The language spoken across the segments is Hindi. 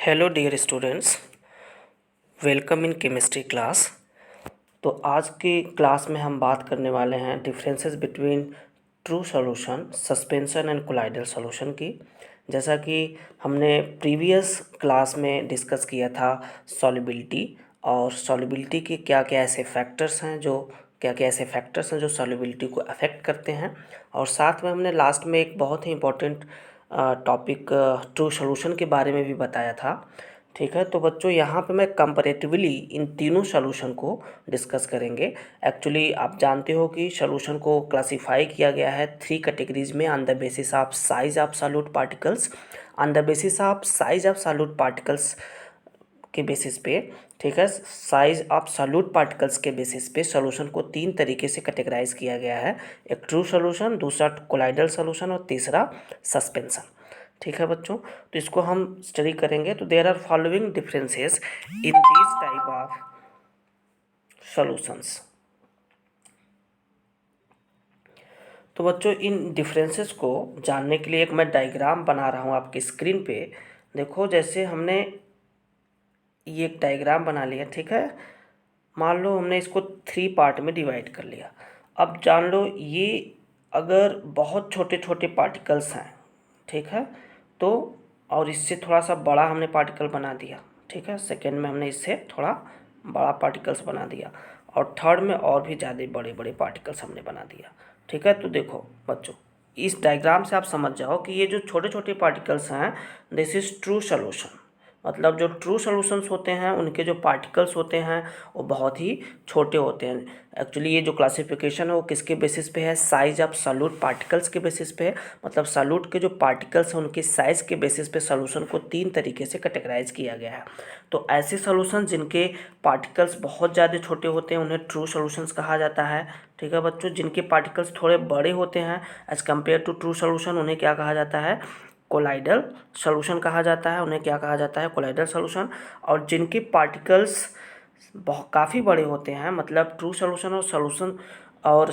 Hello dear students, welcome in chemistry class. तो आज की क्लास में हम बात करने वाले हैं differences between true solution, suspension and colloidal solution की। जैसा कि हमने प्रीवियस क्लास में डिस्कस किया था सॉल्युबिलिटी, और सॉल्युबिलिटी के क्या क्या ऐसे फैक्टर्स हैं जो सॉल्युबिलिटी को अफेक्ट करते हैं। और साथ में हमने लास्ट में एक बहुत ही इम्पोर्टेंट टॉपिक ट्रू सॉल्यूशन के बारे में भी बताया था। ठीक है, तो बच्चों यहाँ पे मैं कंपैरेटिवली इन तीनों सॉल्यूशन को डिस्कस करेंगे। एक्चुअली आप जानते हो कि सॉल्यूशन को क्लासिफाई किया गया है 3 कैटेगरीज में on the basis of size of solute particles. On the basis of size of solute particles के बेसिस पे, ठीक है, साइज ऑफ सॉल्यूट पार्टिकल्स के बेसिस पे सॉल्यूशन को 3 तरीके से कैटेगराइज किया गया है। एक ट्रू सॉल्यूशन, दूसरा कोलाइडल सॉल्यूशन और तीसरा सस्पेंशन। ठीक है बच्चों, तो इसको हम स्टडी करेंगे। तो there are following differences in this type of solutions. तो बच्चों इन डिफरेंसेस को जानने के लिए एक मैं डायग्राम बना रहा हूँ आपकी स्क्रीन पे। देखो, जैसे हमने ये एक डायग्राम बना लिया, ठीक है। मान लो हमने इसको 3 पार्ट में डिवाइड कर लिया। अब जान लो, ये अगर बहुत छोटे छोटे पार्टिकल्स हैं, ठीक है, तो और इससे थोड़ा सा बड़ा हमने पार्टिकल बना दिया, ठीक है। सेकेंड में हमने इससे थोड़ा बड़ा पार्टिकल्स बना दिया, और थर्ड में और भी ज़्यादा बड़े बड़े पार्टिकल्स हमने बना दिया, ठीक है। तो देखो बच्चों, इस डायग्राम से आप समझ जाओ कि ये जो छोटे छोटे पार्टिकल्स हैं, दिस इज़ ट्रू सॉल्यूशन। मतलब जो ट्रू सॉल्यूशंस होते हैं उनके जो पार्टिकल्स होते हैं वो बहुत ही छोटे होते हैं। एक्चुअली ये जो क्लासिफिकेशन है वो किसके बेसिस पे है? साइज ऑफ सॉल्यूट पार्टिकल्स के बेसिस पे है। मतलब सॉल्यूट के जो पार्टिकल्स हैं उनके साइज़ के बेसिस पे सॉल्यूशन को 3 तरीके से कैटेगराइज किया गया है। तो ऐसे सॉल्यूशन जिनके पार्टिकल्स बहुत ज़्यादा छोटे होते हैं उन्हें ट्रू सॉल्यूशंस कहा जाता है, ठीक है बच्चों। जिनके पार्टिकल्स थोड़े बड़े होते हैं as compare to true solution, उन्हें क्या कहा जाता है? कोलाइडल सॉल्यूशन कहा जाता है। उन्हें क्या कहा जाता है? Colloidal solution. और जिनके पार्टिकल्स बहुत काफ़ी बड़े होते हैं, मतलब ट्रू सॉल्यूशन और सॉल्यूशन और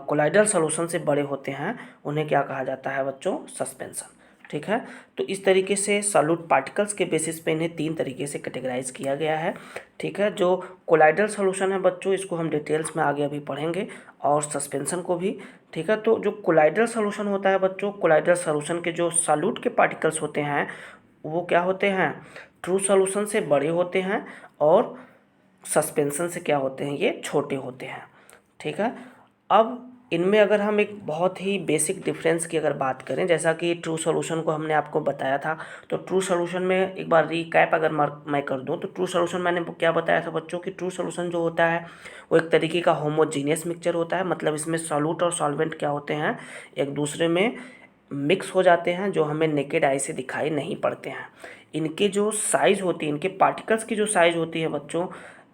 कोलाइडल सॉल्यूशन से बड़े होते हैं, उन्हें क्या कहा जाता है बच्चों? सस्पेंशन। ठीक है, तो इस तरीके से सॉल्यूट पार्टिकल्स के बेसिस पे इन्हें 3 तरीके से कैटेगराइज किया गया है, ठीक है। जो कोलाइडल सॉल्यूशन है बच्चों, इसको हम डिटेल्स में आगे अभी पढ़ेंगे, और सस्पेंशन को भी, ठीक है। तो जो कोलाइडल सॉल्यूशन होता है बच्चों, कोलाइडल सॉल्यूशन के जो सॉल्यूट के पार्टिकल्स होते हैं वो क्या होते हैं? ट्रू सॉल्यूशन से बड़े होते हैं, और सस्पेंशन से क्या होते हैं? ये छोटे होते हैं, ठीक है। अब इनमें अगर हम एक बहुत ही बेसिक डिफरेंस की अगर बात करें, जैसा कि ट्रू सॉल्यूशन को हमने आपको बताया था, तो ट्रू सॉल्यूशन में एक बार रिकैप अगर मैं कर दूं, तो ट्रू सॉल्यूशन मैंने क्या बताया था बच्चों कि ट्रू सॉल्यूशन जो होता है वो एक तरीके का होमोजीनियस मिक्सचर होता है। मतलब इसमें सॉल्यूट और सॉल्वेंट क्या होते हैं? एक दूसरे में मिक्स हो जाते हैं, जो हमें नेकेड आई से दिखाई नहीं पड़ते हैं। इनके जो साइज़ होती है, इनके पार्टिकल्स की जो साइज़ होती है बच्चों,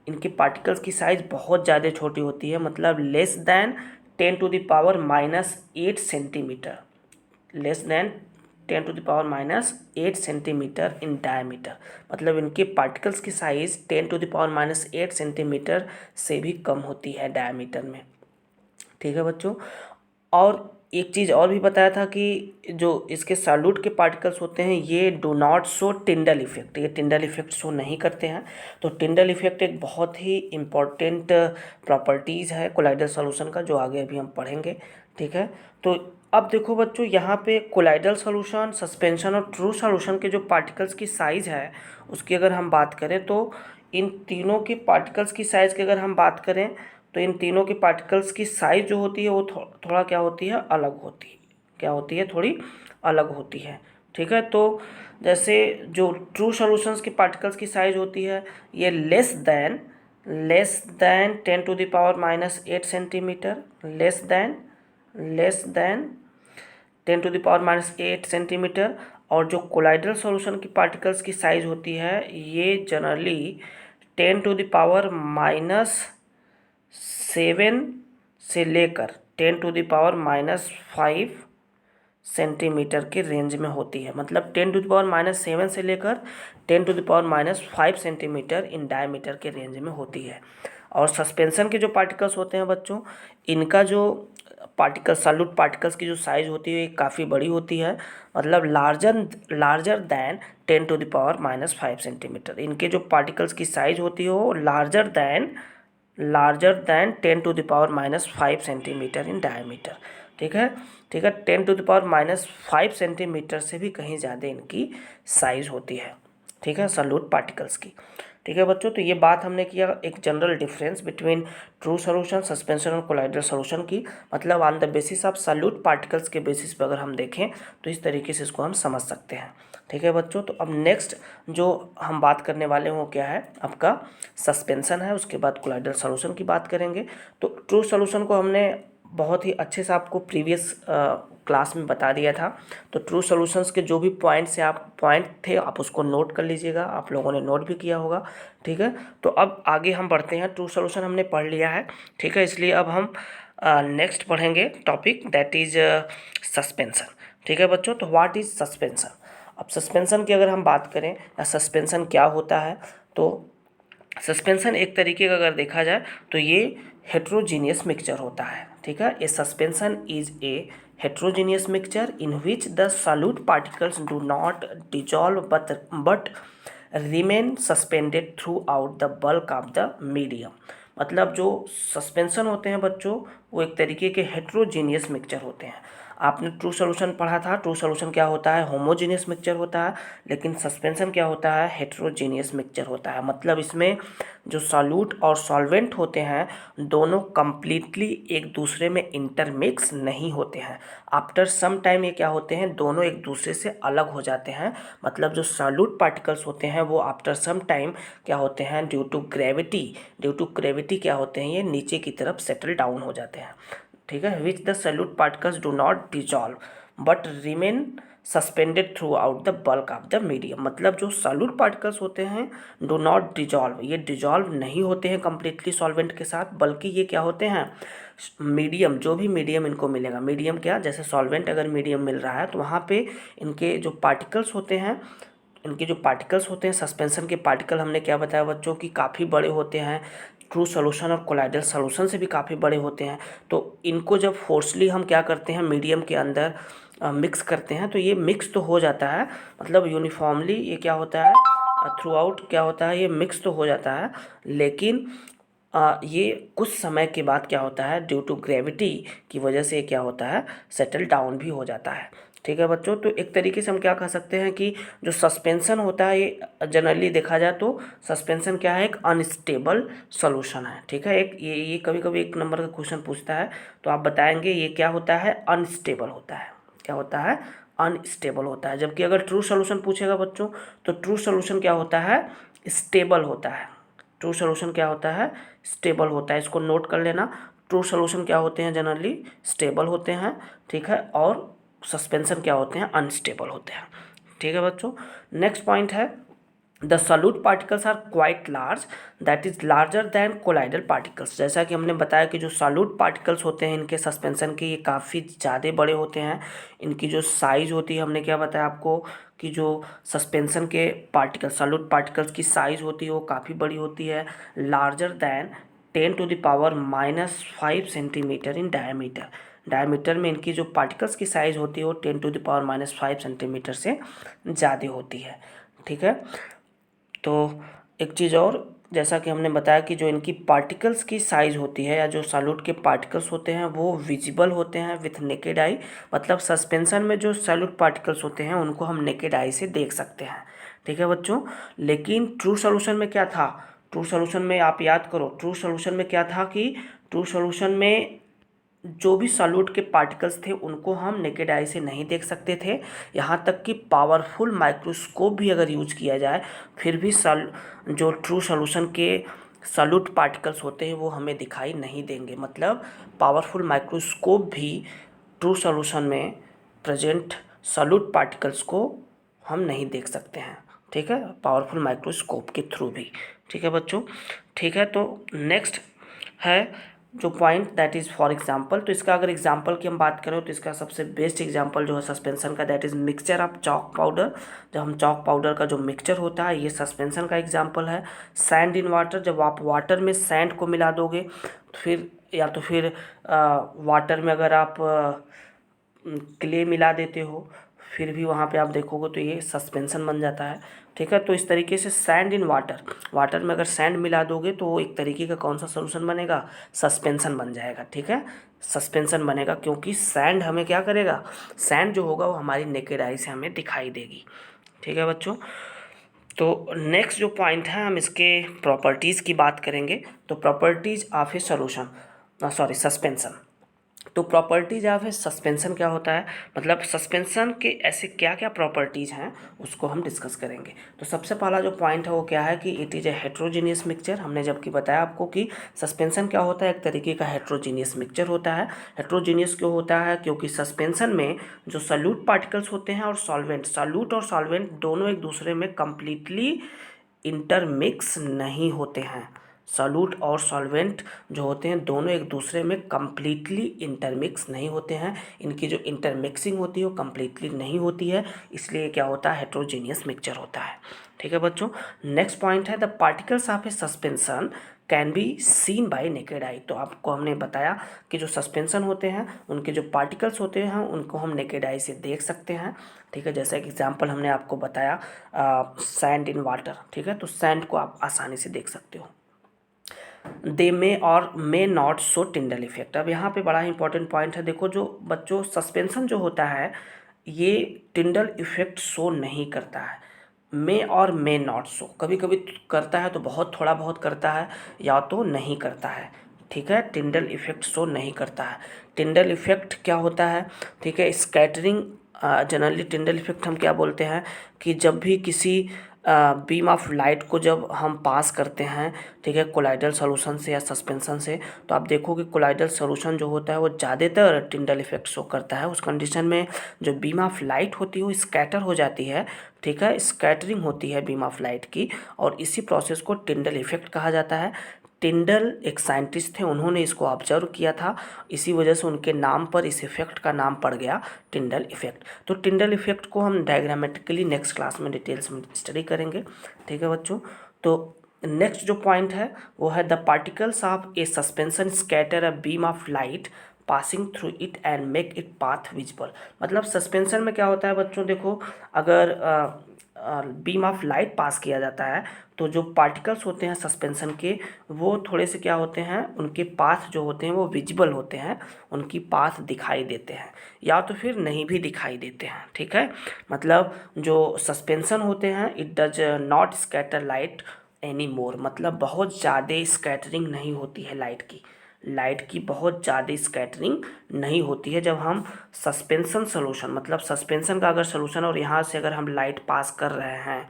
इनके पार्टिकल्स की साइज़ बहुत ज़्यादा छोटी होती है। मतलब less than 10⁻⁻8 centimetre, less than 10⁻⁻8 centimetre in diameter. मतलब इनके पार्टिकल्स की साइज़ 10⁻⁸ सेंटीमीटर से भी कम होती है डायमीटर में, ठीक है बच्चों। और एक चीज़ और भी बताया था कि जो इसके सॉल्यूट के पार्टिकल्स होते हैं ये do not show Tyndall effect, ये टिंडल इफेक्ट शो नहीं करते हैं। तो टिंडल इफेक्ट एक बहुत ही इम्पॉर्टेंट प्रॉपर्टीज़ है कोलाइडल सॉल्यूशन का, जो आगे अभी हम पढ़ेंगे, ठीक है। तो अब देखो बच्चों, यहाँ पे कोलाइडल सॉल्यूशन, सस्पेंशन और ट्रू सॉल्यूशन के जो पार्टिकल्स की साइज़ है उसकी अगर हम बात करें, तो इन तीनों की पार्टिकल्स की साइज़ की अगर हम बात करें, तो इन तीनों के पार्टिकल्स की साइज़ जो होती है वो थोड़ा क्या होती है? अलग होती है। क्या होती है? थोड़ी अलग होती है, ठीक है। तो जैसे जो ट्रू सॉल्यूशंस के पार्टिकल्स की साइज़ होती है ये less than 10⁻⁻8 centimetre, less than 10⁻⁸ centimetre. और जो कोलाइडल सॉल्यूशन की पार्टिकल्स की साइज़ होती है ये जनरली 10⁻⁷ से लेकर 10⁻⁵ सेंटीमीटर के रेंज में होती है। मतलब 10⁻⁷ से लेकर 10⁻⁵ सेंटीमीटर इन डायमीटर के रेंज में होती है। और सस्पेंशन के जो पार्टिकल्स होते हैं बच्चों, इनका जो पार्टिकल सॉल्यूट पार्टिकल्स की जो साइज़ होती है ये काफ़ी बड़ी होती है, मतलब लार्जर दैन 10⁻⁻5 सेंटीमीटर। इनके जो पार्टिकल्स की साइज़ होती है वो larger than 10⁻⁻5 centimetre in diameter. ठीक है, 10⁻⁻5 सेंटीमीटर से भी कहीं ज़्यादा इनकी साइज़ होती है। ठीक है, सॉल्यूट पार्टिकल्स की। ठीक है बच्चों, तो ये बात हमने किया एक general difference between true solution, suspension और कोलाइडल सॉल्यूशन की, मतलब on the basis of solute particles के बेसिस पर अगर हम देखें तो इस तरीके से इसको हम समझ सकते हैं। ठीक है बच्चों, तो अब नेक्स्ट जो हम बात करने वाले हैं वो क्या है, आपका सस्पेंशन है, उसके बाद कोलाइडल सॉल्यूशन की बात करेंगे। तो ट्रू सॉल्यूशन को हमने बहुत ही अच्छे से आपको प्रीवियस क्लास में बता दिया था। तो ट्रू सॉल्यूशंस के जो भी पॉइंट थे आप उसको नोट कर लीजिएगा, आप लोगों ने नोट भी किया होगा। ठीक है, तो अब आगे हम बढ़ते हैं। ट्रू सॉल्यूशन हमने पढ़ लिया है, ठीक है, इसलिए अब हम नेक्स्ट पढ़ेंगे टॉपिक दैट इज सस्पेंशन। ठीक है बच्चों, तो व्हाट इज सस्पेंशन। अब सस्पेंशन की अगर हम बात करें या सस्पेंशन क्या होता है, तो सस्पेंशन एक तरीके का अगर देखा जाए तो ये हेट्रोजीनियस मिक्सचर होता है। ठीक है, a suspension is a heterogeneous mixture in which the solute particles do not dissolve but remain suspended throughout the bulk of the medium। मतलब जो सस्पेंशन होते हैं बच्चों वो एक तरीके के हेट्रोजीनियस मिक्सचर होते हैं। आपने ट्रू सॉल्यूशन पढ़ा था, ट्रू सॉल्यूशन क्या होता है, होमोजीनियस मिक्सचर होता है, लेकिन सस्पेंशन क्या होता है, हेट्रोजीनियस मिक्सचर होता है। मतलब इसमें जो सॉल्यूट और सॉल्वेंट होते हैं दोनों कंप्लीटली एक दूसरे में इंटरमिक्स नहीं होते हैं। आफ्टर सम टाइम ये क्या होते हैं, दोनों एक दूसरे से अलग हो जाते हैं। मतलब जो सॉल्यूट पार्टिकल्स होते हैं वो आफ्टर सम टाइम क्या होते हैं, ड्यू टू ग्रेविटी क्या होते हैं, ये नीचे की तरफ सेटल डाउन हो जाते हैं। ठीक है, which the solute particles do not dissolve but remain suspended through out the bulk of the medium. मतलब जो सॉल्यूट पार्टिकल्स होते हैं डू नॉट डिजॉल्व, ये डिजॉल्व नहीं होते हैं कम्प्लीटली सॉल्वेंट के साथ, बल्कि ये क्या होते हैं, मीडियम, जो भी मीडियम इनको मिलेगा, मीडियम क्या, जैसे सॉल्वेंट अगर मीडियम मिल रहा है तो वहाँ पे इनके जो पार्टिकल्स होते हैं, सस्पेंशन के पार्टिकल हमने क्या बताया बच्चों की काफ़ी बड़े होते हैं, ट्रू सॉल्यूशन और कोलाइडल सॉल्यूशन से भी काफ़ी बड़े होते हैं। तो इनको जब फोर्सली हम क्या करते हैं मीडियम के अंदर मिक्स करते हैं तो ये मिक्स तो हो जाता है, मतलब यूनिफॉर्मली ये क्या होता है, थ्रू आउट क्या होता है, ये मिक्स तो हो जाता है, लेकिन ये कुछ समय के बाद क्या होता है, ड्यू टू ग्रेविटी की वजह से क्या होता है, सेटल डाउन भी हो जाता है। ठीक है बच्चों, तो एक तरीके से हम क्या कह सकते हैं कि जो सस्पेंशन होता है ये जनरली देखा जाए तो सस्पेंशन क्या है, एक अनस्टेबल सॉल्यूशन है। ठीक है, एक ये कभी कभी एक नंबर का क्वेश्चन पूछता है तो आप बताएंगे ये क्या होता है, अनस्टेबल होता है। क्या होता है, अनस्टेबल होता है। जबकि अगर ट्रू सॉल्यूशन पूछेगा बच्चों तो ट्रू सॉल्यूशन क्या होता है, स्टेबल होता है। ट्रू सॉल्यूशन क्या होता है, स्टेबल होता है। इसको नोट कर लेना, ट्रू सॉल्यूशन क्या होते हैं, जनरली स्टेबल होते हैं। ठीक है, और सस्पेंशन क्या होते हैं, अनस्टेबल होते हैं। ठीक है बच्चों, नेक्स्ट पॉइंट है the solute particles are quite large that is larger than colloidal particles. जैसा कि हमने बताया कि जो सॉल्यूट पार्टिकल्स होते हैं इनके सस्पेंशन के ये काफ़ी ज़्यादा बड़े होते हैं। इनकी जो साइज़ होती है, हमने क्या बताया आपको कि जो सस्पेंशन के पार्टिकल सॉल्यूट पार्टिकल्स की साइज़ होती है वो काफ़ी बड़ी होती है, larger than 10⁻⁻5 centimetre in diameter में इनकी जो पार्टिकल्स की साइज़ होती है वो 10⁻⁻5 सेंटीमीटर से ज़्यादा होती है। ठीक है, तो एक चीज़ और, जैसा कि हमने बताया कि जो इनकी पार्टिकल्स की साइज़ होती है या जो सॉल्यूट के पार्टिकल्स होते हैं वो विजिबल होते हैं विथ नेकेड आई। मतलब सस्पेंशन में जो सॉल्यूट पार्टिकल्स होते हैं उनको हम नेकेड आई से देख सकते हैं। ठीक है बच्चों, लेकिन ट्रू सॉल्यूशन में क्या था, ट्रू सॉल्यूशन में आप याद करो, ट्रू सॉल्यूशन में क्या था कि ट्रू सॉल्यूशन में जो भी सॉल्यूट के पार्टिकल्स थे उनको हम नेकेड आई से नहीं देख सकते थे। यहाँ तक कि पावरफुल माइक्रोस्कोप भी अगर यूज़ किया जाए फिर भी जो ट्रू सॉल्यूशन के सॉल्यूट पार्टिकल्स होते हैं वो हमें दिखाई नहीं देंगे। मतलब पावरफुल माइक्रोस्कोप भी ट्रू सॉल्यूशन में प्रेजेंट सॉल्यूट पार्टिकल्स को हम नहीं देख सकते हैं। ठीक है, पावरफुल माइक्रोस्कोप के थ्रू भी। ठीक है बच्चों, ठीक है, तो नेक्स्ट है जो point that is for example. तो इसका अगर एग्जांपल की हम बात करें तो इसका सबसे बेस्ट एग्जांपल जो है सस्पेंशन का that is mixture of chalk powder. जब हम चॉक पाउडर का जो मिक्सचर होता है ये सस्पेंशन का एग्जांपल है। सैंड इन वाटर, जब आप वाटर में सैंड को मिला दोगे तो फिर या तो फिर वाटर में अगर आप क्ले मिला देते हो, फिर भी वहाँ पे आप देखोगे तो ये सस्पेंसन बन जाता है। ठीक है, तो इस तरीके से सैंड इन वाटर, वाटर में अगर सैंड मिला दोगे तो वो एक तरीके का कौन सा सोल्यूशन बनेगा, सस्पेंसन बन जाएगा। ठीक है, सस्पेंसन बनेगा, क्योंकि सैंड हमें क्या करेगा, सैंड जो होगा वो हमारी नेकेड आई से हमें दिखाई देगी। ठीक है बच्चों, तो नेक्स्ट जो पॉइंट है हम इसके प्रॉपर्टीज़ की बात करेंगे। तो properties of A solution, sorry suspension. तो प्रॉपर्टीज ऑफ ए सस्पेंसन क्या होता है, मतलब सस्पेंसन के ऐसे क्या क्या प्रॉपर्टीज़ हैं उसको हम डिस्कस करेंगे। तो सबसे पहला जो पॉइंट है वो क्या है कि it is a heterogeneous mixture. हमने जबकि बताया आपको कि सस्पेंसन क्या होता है, एक तरीके का हेट्रोजीनियस मिक्सचर होता है। हेट्रोजीनियस क्यों होता है, क्योंकि सस्पेंसन में जो सॉल्यूट पार्टिकल्स होते हैं और सॉल्वेंट, सॉल्यूट और सॉल्वेंट दोनों एक दूसरे में कंप्लीटली इंटरमिक्स नहीं होते हैं। सॉल्यूट और सॉल्वेंट जो होते हैं दोनों एक दूसरे में कम्प्लीटली इंटरमिक्स नहीं होते हैं। इनकी जो इंटरमिक्सिंग होती है वो कम्प्लीटली नहीं होती है, इसलिए क्या होता है, हेट्रोजीनियस मिक्सचर होता है। ठीक है बच्चों, नेक्स्ट पॉइंट है the particles of A suspension can be seen bye naked eye. तो आपको हमने बताया कि जो सस्पेंशन होते हैं उनके जो पार्टिकल्स होते हैं उनको हम नेकेड आई से देख सकते हैं। ठीक है, जैसा एक एग्जांपल हमने आपको बताया सैंड इन वाटर। ठीक है, तो सैंड को आप आसानी से देख सकते हो। दे मे और may not show Tyndall effect. अब यहाँ पे बड़ा इंपॉर्टेंट पॉइंट है, देखो जो बच्चों सस्पेंशन जो होता है ये टिंडल इफेक्ट शो नहीं करता है। मे और मे नॉट शो, कभी कभी करता है तो बहुत थोड़ा बहुत करता है, या तो नहीं करता है। ठीक है, टिंडल इफेक्ट शो नहीं करता है। टिंडल इफेक्ट क्या होता है, ठीक है, स्कैटरिंग। जनरली टिंडल इफेक्ट हम क्या बोलते हैं कि जब भी किसी बीम ऑफ लाइट को जब हम पास करते हैं, ठीक है, कोलाइडल सॉल्यूशन से या सस्पेंशन से, तो आप देखोगे कोलाइडल सॉल्यूशन जो होता है वो ज़्यादातर टिंडल इफेक्ट शो करता है। उस कंडीशन में जो बीम ऑफ लाइट होती है वो स्कैटर हो जाती है। ठीक है, स्कैटरिंग होती है बीम ऑफ लाइट की, और इसी प्रोसेस को टिंडल इफेक्ट कहा जाता है। टिंडल एक साइंटिस्ट थे, उन्होंने इसको ऑब्जर्व किया था, इसी वजह से उनके नाम पर इस इफेक्ट का नाम पड़ गया टिंडल इफेक्ट। तो टिंडल इफेक्ट को हम डायग्रामेटिकली नेक्स्ट क्लास में डिटेल्स में स्टडी करेंगे। ठीक है बच्चों, तो नेक्स्ट जो पॉइंट है वो है the particles of A suspension scatter a beam of light passing through it and make it path visible. मतलब सस्पेंशन में क्या होता है बच्चों, देखो अगर बीम ऑफ लाइट पास किया जाता है तो जो पार्टिकल्स होते हैं सस्पेंशन के वो थोड़े से क्या होते हैं, उनके पाथ जो होते हैं वो विजिबल होते हैं, उनकी पाथ दिखाई देते हैं, या तो फिर नहीं भी दिखाई देते हैं। ठीक है, मतलब जो सस्पेंशन होते हैं it does not scatter light any more, मतलब बहुत ज़्यादा स्कैटरिंग नहीं होती है लाइट की, लाइट की बहुत ज़्यादा स्कैटरिंग नहीं होती है जब हम सस्पेंशन सोल्यूशन, मतलब सस्पेंशन का अगर सोल्यूशन और यहाँ से अगर हम लाइट पास कर रहे हैं,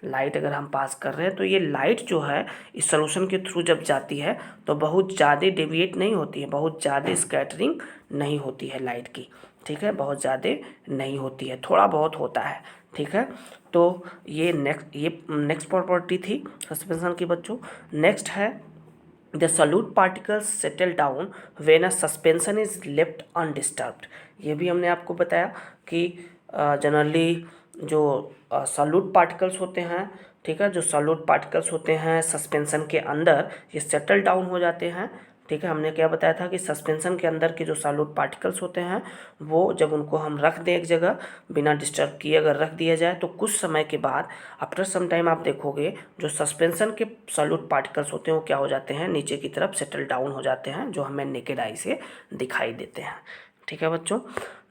लाइट अगर हम पास कर रहे हैं तो ये लाइट जो है इस सोल्यूशन के थ्रू जब जाती है तो बहुत ज़्यादा डेविएट नहीं होती है, बहुत ज़्यादा स्कैटरिंग नहीं होती है लाइट की। ठीक है, बहुत ज़्यादा नहीं होती है, थोड़ा बहुत होता है। ठीक है, तो ये नेक्स्ट प्रॉपर्टी थी सस्पेंशन की बच्चों। नेक्स्ट है the solute particles settle down when a suspension is left undisturbed. ये भी हमने आपको बताया कि जनरली जो सॉल्यूट पार्टिकल्स होते हैं, ठीक है, जो सॉल्यूट पार्टिकल्स होते हैं सस्पेंशन के अंदर ये सेटल डाउन हो जाते हैं। ठीक है, हमने क्या बताया था कि सस्पेंशन के अंदर के जो सॉल्यूट पार्टिकल्स होते हैं वो जब उनको हम रख दें एक जगह बिना डिस्टर्ब किए अगर रख दिया जाए तो कुछ समय के बाद आफ्टर सम टाइम आप देखोगे जो सस्पेंशन के सॉल्यूट पार्टिकल्स होते हैं वो क्या हो जाते हैं, नीचे की तरफ सेटल डाउन हो जाते हैं, जो हमें नेकेड आई से दिखाई देते हैं। ठीक है बच्चों,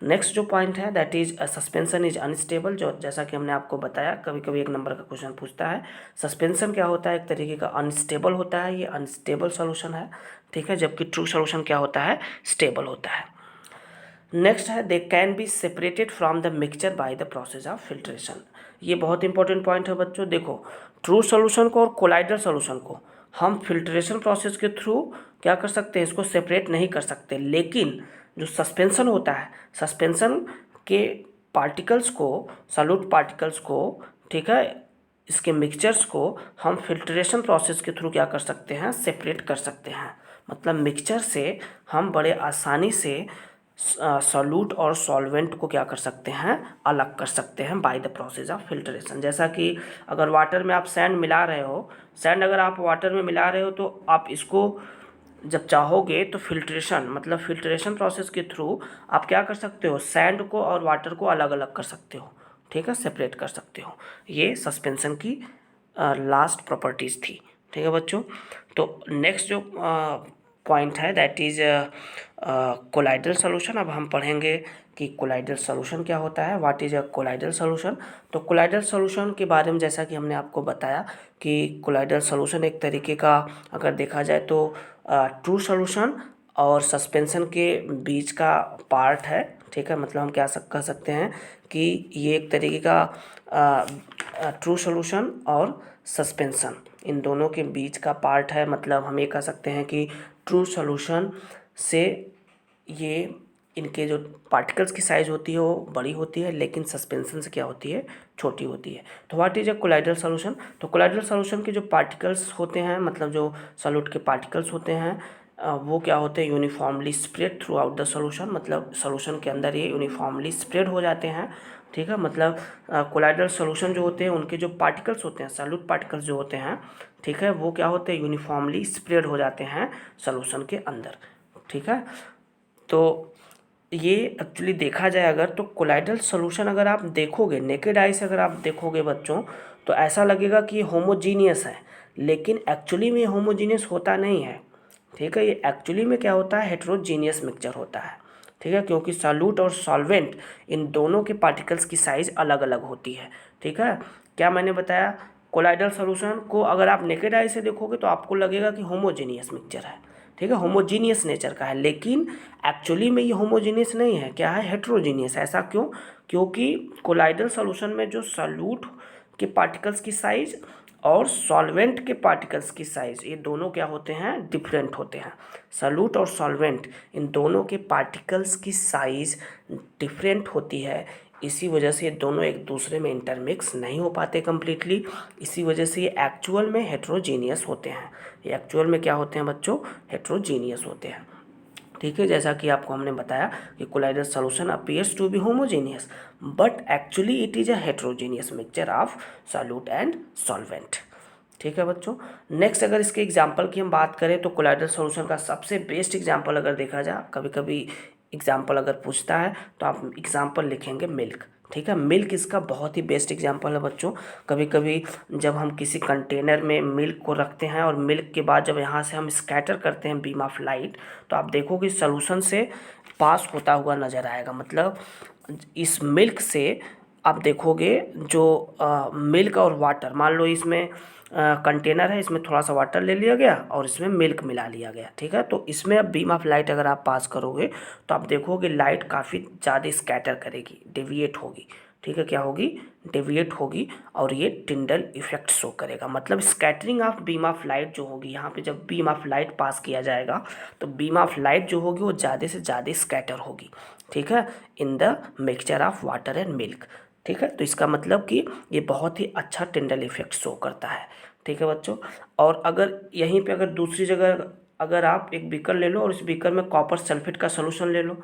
नेक्स्ट जो पॉइंट है that is suspension is unstable. जो जैसा कि हमने आपको बताया कभी कभी एक नंबर का क्वेश्चन पूछता है, सस्पेंशन क्या होता है, एक तरीके का अनस्टेबल होता है, ये अनस्टेबल सॉल्यूशन है। ठीक है, जबकि ट्रू सॉल्यूशन क्या होता है, स्टेबल होता है। नेक्स्ट है they can be separated from the mixture by the process of filtration. ये बहुत इंपॉर्टेंट पॉइंट है बच्चों। देखो ट्रू सॉल्यूशन को और कोलाइडल सॉल्यूशन को हम फिल्ट्रेशन प्रोसेस के थ्रू क्या कर सकते हैं, इसको सेपरेट नहीं कर सकते, लेकिन जो सस्पेंशन होता है सस्पेंशन के पार्टिकल्स को, सॉल्यूट पार्टिकल्स को, ठीक है, इसके मिक्सचर्स को हम फिल्ट्रेशन प्रोसेस के थ्रू क्या कर सकते हैं, सेपरेट कर सकते हैं। मतलब मिक्सचर से हम बड़े आसानी से सॉल्यूट और सॉल्वेंट को क्या कर सकते हैं, अलग कर सकते हैं by the process of filtration. जैसा कि अगर वाटर में आप सैंड मिला रहे हो, सैंड अगर आप वाटर में मिला रहे हो तो आप इसको जब चाहोगे तो फिल्ट्रेशन, मतलब फिल्ट्रेशन प्रोसेस के थ्रू आप क्या कर सकते हो, सैंड को और वाटर को अलग अलग कर सकते हो, ठीक है, सेपरेट कर सकते हो। ये सस्पेंशन की लास्ट प्रॉपर्टीज़ थी, ठीक है बच्चों। तो नेक्स्ट जो पॉइंट है दैट इज़ कोलाइडल सॉल्यूशन। अब हम पढ़ेंगे कि कोलाइडल सॉल्यूशन क्या होता है, what is a colloidal solution. तो कोलाइडल सॉल्यूशन के बारे में जैसा कि हमने आपको बताया कि कोलाइडल सॉल्यूशन एक तरीके का अगर देखा जाए तो ट्रू सॉल्यूशन और सस्पेंशन के बीच का पार्ट है, ठीक है। मतलब हम क्या कह सकते हैं कि ये एक तरीके का ट्रू सॉल्यूशन और सस्पेंशन इन दोनों के बीच का पार्ट है। मतलब हम ये कह सकते हैं कि ट्रू सॉल्यूशन से ये इनके जो पार्टिकल्स की साइज़ होती है वो बड़ी होती है, लेकिन सस्पेंशन से क्या होती है, छोटी होती है। तो what is a colloidal solution. तो कोलाइडल सॉल्यूशन के जो पार्टिकल्स होते हैं, मतलब जो सॉल्यूट के पार्टिकल्स होते हैं वो क्या होते हैं, uniformly spread through out the solution. मतलब सॉल्यूशन के अंदर ये यूनिफॉर्मली स्प्रेड हो जाते हैं, ठीक है। मतलब कोलाइडल सॉल्यूशन जो होते हैं उनके जो पार्टिकल्स होते हैं, सॉल्यूट पार्टिकल्स जो होते हैं, ठीक है, वो क्या होते हैं, यूनिफॉर्मली स्प्रेड हो जाते हैं सॉल्यूशन के अंदर, ठीक है। तो ये एक्चुअली देखा जाए अगर तो कोलाइडल सॉल्यूशन अगर आप देखोगे नेकेड आई से, अगर आप देखोगे बच्चों, तो ऐसा लगेगा कि ये होमोजीनियस है, लेकिन एक्चुअली में होमोजीनियस होता नहीं है, ठीक है। ये एक्चुअली में क्या होता है, हेट्रोजीनियस मिक्सचर होता है, ठीक है, क्योंकि सॉल्यूट और सॉल्वेंट इन दोनों के पार्टिकल्स की साइज़ अलग अलग होती है, ठीक है। क्या मैंने बताया, कोलाइडल सॉल्यूशन को अगर आप नेकेड आई से देखोगे तो आपको लगेगा कि होमोजीनियस मिक्सचर है, ठीक है, होमोजीनियस नेचर का है, लेकिन एक्चुअली में ये होमोजीनियस नहीं है, क्या है, हेट्रोजीनियस। ऐसा क्यों, क्योंकि कोलाइडल सॉल्यूशन में जो सॉल्यूट के पार्टिकल्स की साइज़ और सॉल्वेंट के पार्टिकल्स की साइज़, ये दोनों क्या होते हैं, डिफरेंट होते हैं। सॉल्यूट और सॉल्वेंट इन दोनों के पार्टिकल्स की साइज़ डिफरेंट होती है, इसी वजह से ये दोनों एक दूसरे में इंटरमिक्स नहीं हो पाते कम्प्लीटली, इसी वजह से ये एक्चुअल में हेट्रोजीनियस होते हैं। ये एक्चुअल में क्या होते हैं बच्चों, हेट्रोजीनियस होते हैं, ठीक है। जैसा कि आपको हमने बताया कि colloidal solution appears to be homogeneous but actually it is a heterogeneous mixture of solute and solvent, ठीक है बच्चों। नेक्स्ट अगर इसके एग्जांपल की हम बात करें तो कोलाइडल सॉल्यूशन का सबसे बेस्ट एग्जांपल अगर देखा जाए, कभी कभी एग्जांपल अगर पूछता है तो आप एग्जांपल लिखेंगे मिल्क, ठीक है। मिल्क इसका बहुत ही बेस्ट एग्जांपल है बच्चों। कभी कभी जब हम किसी कंटेनर में मिल्क को रखते हैं और मिल्क के बाद जब यहाँ से हम स्कैटर करते हैं बीम ऑफ लाइट, तो आप देखोगे सॉल्यूशन से पास होता हुआ नज़र आएगा। मतलब इस मिल्क से आप देखोगे जो मिल्क और वाटर, मान लो इसमें कंटेनर है, इसमें थोड़ा सा वाटर ले लिया गया और इसमें मिल्क मिला लिया गया, ठीक है। तो इसमें अब बीम ऑफ लाइट अगर आप पास करोगे तो आप देखोगे लाइट काफ़ी ज़्यादा स्कैटर करेगी, डेविएट होगी, ठीक है, क्या होगी, डेविएट होगी, और ये टिंडल इफेक्ट शो करेगा। मतलब scattering of beam of light जो होगी, यहाँ पे जब बीम ऑफ लाइट पास किया जाएगा तो बीम ऑफ लाइट जो होगी वो ज़्यादा से ज़्यादा स्कैटर होगी, ठीक है, in the mixture of water and milk, ठीक है। तो इसका मतलब कि ये बहुत ही अच्छा टिंडल इफेक्ट शो करता है, ठीक है बच्चों। और अगर यहीं पे अगर दूसरी जगह अगर आप एक बीकर ले लो और इस बीकर में कॉपर सल्फेट का सोल्यूशन ले लो,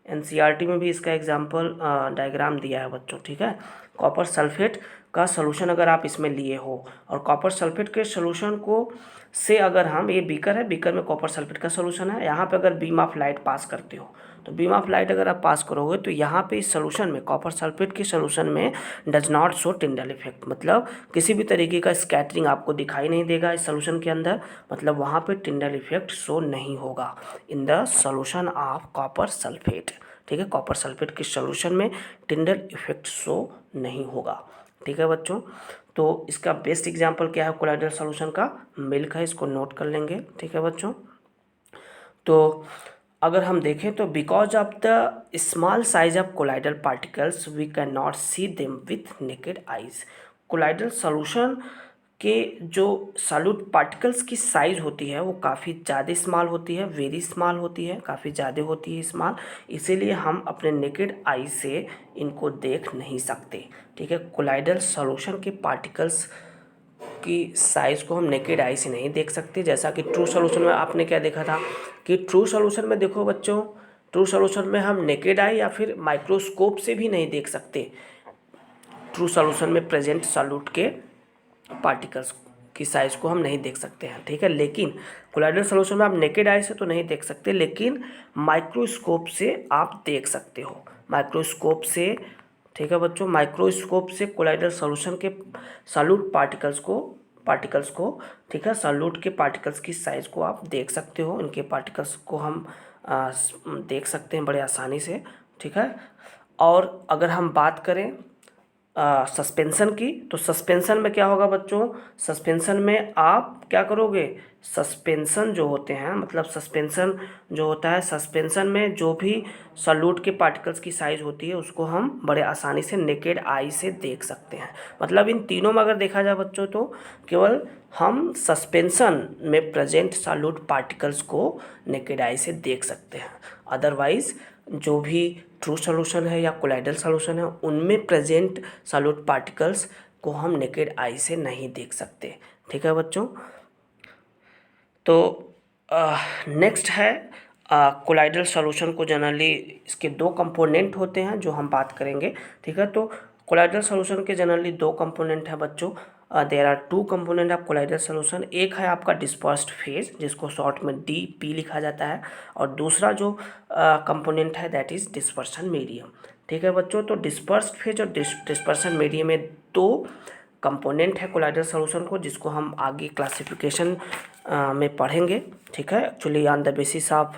एनसीईआरटी में भी इसका एग्जाम्पल डायग्राम दिया है बच्चों, ठीक है। कॉपर सल्फेट का सोल्यूशन अगर आप इसमें लिए हो और कॉपर सल्फेट के सोल्यूशन को से अगर हम, ये बीकर है, बीकर में कॉपर सल्फेट का सोल्यूशन है, यहाँ पे अगर बीम ऑफ लाइट पास करते हो तो बीम ऑफ लाइट अगर आप पास करोगे तो यहाँ पे इस सोल्यूशन में, कॉपर सल्फेट के सोल्यूशन में does not show Tyndall effect, मतलब किसी भी तरीके का स्कैटरिंग आपको दिखाई नहीं देगा इस सोल्यूशन के अंदर, मतलब वहाँ पे टिंडल इफेक्ट शो नहीं होगा in the solution of copper sulphate, ठीक है। कॉपर सल्फेट के सोल्यूशन में टिंडल इफेक्ट शो नहीं होगा, ठीक है बच्चों। तो इसका बेस्ट एग्जांपल क्या है कोलाइडल सॉल्यूशन का, मिल्क है, इसको नोट कर लेंगे, ठीक है बच्चों। तो अगर हम देखें तो because of the small size of colloidal particles we can not see them with naked eyes. Colloidal solution के जो सॉल्यूट पार्टिकल्स की साइज़ होती है वो काफ़ी ज़्यादा स्मॉल होती है, वेरी स्मॉल होती है, काफ़ी ज़्यादा होती है स्मॉल, इसीलिए हम अपने नेकेड आई से इनको देख नहीं सकते, ठीक है। कोलाइडल सॉल्यूशन के पार्टिकल्स की साइज़ को हम नेकेड आई से नहीं देख सकते, जैसा कि ट्रू सॉल्यूशन में आपने क्या देखा था कि ट्रू सॉल्यूशन में देखो बच्चों, ट्रू सॉल्यूशन में हम नेकेड आई या फिर माइक्रोस्कोप से भी नहीं देख सकते ट्रू सॉल्यूशन में प्रेजेंट सॉल्यूट के पार्टिकल्स, की साइज़ को हम नहीं देख सकते हैं, ठीक है। लेकिन कोलाइडल सॉल्यूशन में आप नेकेड आई से तो नहीं देख सकते, लेकिन माइक्रोस्कोप से आप देख सकते हो, माइक्रोस्कोप से, ठीक है बच्चों। माइक्रोस्कोप से कोलाइडल सॉल्यूशन के सॉल्यूट पार्टिकल्स को, ठीक है, सॉल्यूट के पार्टिकल्स की साइज़ को आप देख सकते हो। इनके पार्टिकल्स को हम देख सकते हैं बड़े आसानी से, ठीक है। और अगर हम बात करें सस्पेंशन की, तो सस्पेंशन में क्या होगा बच्चों, सस्पेंशन में आप क्या करोगे, सस्पेंशन जो होते हैं, मतलब सस्पेंशन जो होता है, सस्पेंशन में जो भी सॉल्यूट के पार्टिकल्स की साइज़ होती है उसको हम बड़े आसानी से नेकेड आई से देख सकते हैं। मतलब इन तीनों में अगर देखा जाए बच्चों तो केवल हम सस्पेंशन में प्रेजेंट सॉल्यूट पार्टिकल्स को नेकेड आई से देख सकते हैं। अदरवाइज जो भी ट्रू सॉल्यूशन है या कोलाइडल सॉल्यूशन है उनमें प्रेजेंट सॉल्यूट पार्टिकल्स को हम नेकेड आई से नहीं देख सकते, ठीक है बच्चों। तो नेक्स्ट है कोलाइडल सॉल्यूशन को जनरली इसके दो कंपोनेंट होते हैं जो हम बात करेंगे, ठीक है। तो कोलाइडल सॉल्यूशन के जनरली दो कंपोनेंट हैं बच्चों। There are two component of colloidal solution. एक है आपका डिस्पर्स्ड फेज जिसको शॉर्ट में DP लिखा जाता है, और दूसरा जो कंपोनेंट है दैट इज डिस्पर्सन मीडियम, ठीक है बच्चों। तो डिस्पर्स्ड फेज और डिस्पर्सन मीडियम में दो कंपोनेंट है कोलाइडल सॉल्यूशन को, जिसको हम आगे क्लासिफिकेशन में पढ़ेंगे, ठीक है। Actually on the basis of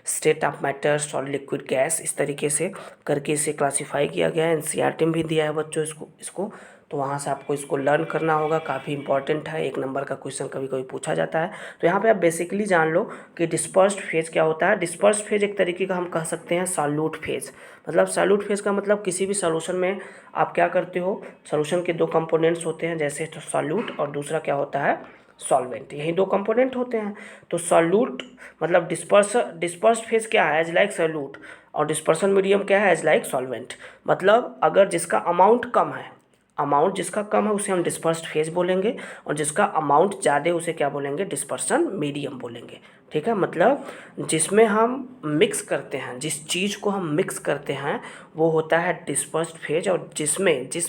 state of matter, solid, liquid, gas, इस तरीके से करके इसे क्लासीफाई किया गया है। NCERT में भी दिया है बच्चों इसको तो वहाँ से आपको इसको लर्न करना होगा, काफ़ी इंपॉर्टेंट है, 1 नंबर का क्वेश्चन कभी कभी पूछा जाता है। तो यहाँ पे आप बेसिकली जान लो कि डिस्पर्स्ड फेज क्या होता है। डिस्पर्स्ड फेज एक तरीके का हम कह सकते हैं सॉल्यूट फेज। मतलब सॉल्यूट फेज का मतलब किसी भी सॉल्यूशन में आप क्या करते हो, सॉल्यूशन के दो कंपोनेंट्स होते हैं, जैसे तो सॉल्यूट और दूसरा क्या होता है, सॉल्वेंट, यही दो कंपोनेंट होते हैं। तो सॉल्यूट मतलब डिस्पर्स्ड फेज क्या है, एज लाइक सॉल्यूट, और डिस्पर्सन मीडियम क्या है, एज लाइक सॉल्वेंट। मतलब अगर जिसका अमाउंट कम है, अमाउंट जिसका कम है उसे हम डिस्पर्स्ड फेज बोलेंगे, और जिसका अमाउंट ज़्यादा है उसे क्या बोलेंगे, डिस्पर्सन मीडियम बोलेंगे, ठीक है। मतलब जिसमें हम मिक्स करते हैं, जिस चीज़ को हम मिक्स करते हैं वो होता है डिस्पर्स्ड फेज, और जिस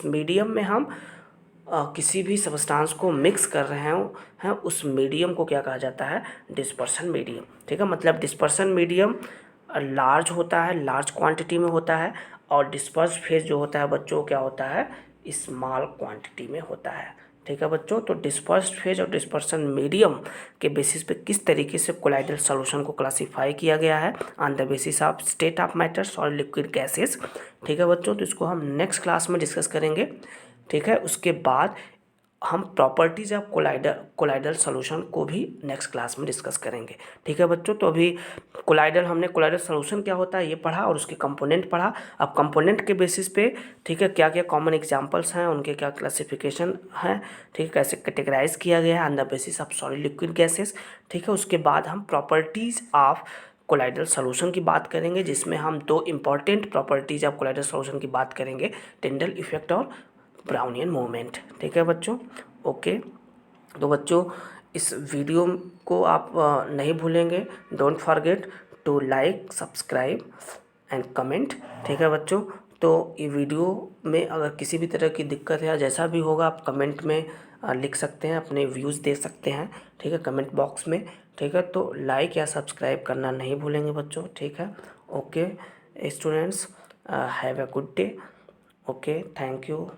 मीडियम में हम किसी भी सब्सटेंस को मिक्स कर रहे हैं उस मीडियम को क्या कहा जाता है, डिस्पर्सन मीडियम, ठीक है। मतलब डिस्पर्सन मीडियम लार्ज होता है, लार्ज क्वांटिटी में होता है, और डिस्पर्स फेज जो होता है बच्चों क्या होता है, स्मॉल क्वांटिटी में होता है, ठीक है बच्चों। तो डिस्पर्स्ड फेज और डिस्पर्सन मीडियम के बेसिस पे किस तरीके से कोलाइडल सॉल्यूशन को क्लासीफाई किया गया है on the basis of state of matter, solid, liquid, gases, ठीक है बच्चों। तो इसको हम नेक्स्ट क्लास में डिस्कस करेंगे, ठीक है। उसके बाद हम प्रॉपर्टीज ऑफ कोलाइडल सॉल्यूशन को भी नेक्स्ट क्लास में डिस्कस करेंगे, ठीक है बच्चों। तो अभी हमने कोलाइडल सॉल्यूशन क्या होता है ये पढ़ा और उसके कंपोनेंट पढ़ा। अब कंपोनेंट के बेसिस पे, ठीक है, क्या क्या कॉमन एग्जांपल्स हैं, उनके क्या क्लासिफिकेशन है, ठीक है, कैसे कैटेगराइज किया गया है on the basis of solid, liquid, gases, ठीक है। उसके बाद हम प्रॉपर्टीज ऑफ कोलाइडल सॉल्यूशन की बात करेंगे, जिसमें हम दो important properties of colloidal solution की बात करेंगे, टिंडल इफेक्ट और ब्राउनियन मूवमेंट, ठीक है बच्चों। ओके, तो बच्चों इस वीडियो को आप नहीं भूलेंगे, don't forget to like, subscribe and comment, ठीक है बच्चों। तो ये वीडियो में अगर किसी भी तरह की दिक्कत है या जैसा भी होगा आप कमेंट में लिख सकते हैं, अपने व्यूज़ दे सकते हैं, ठीक है, कमेंट बॉक्स में, ठीक है। तो लाइक या सब्सक्राइब करना नहीं भूलेंगे बच्चों, ठीक है। Okay students, have a good day. Okay, thank you.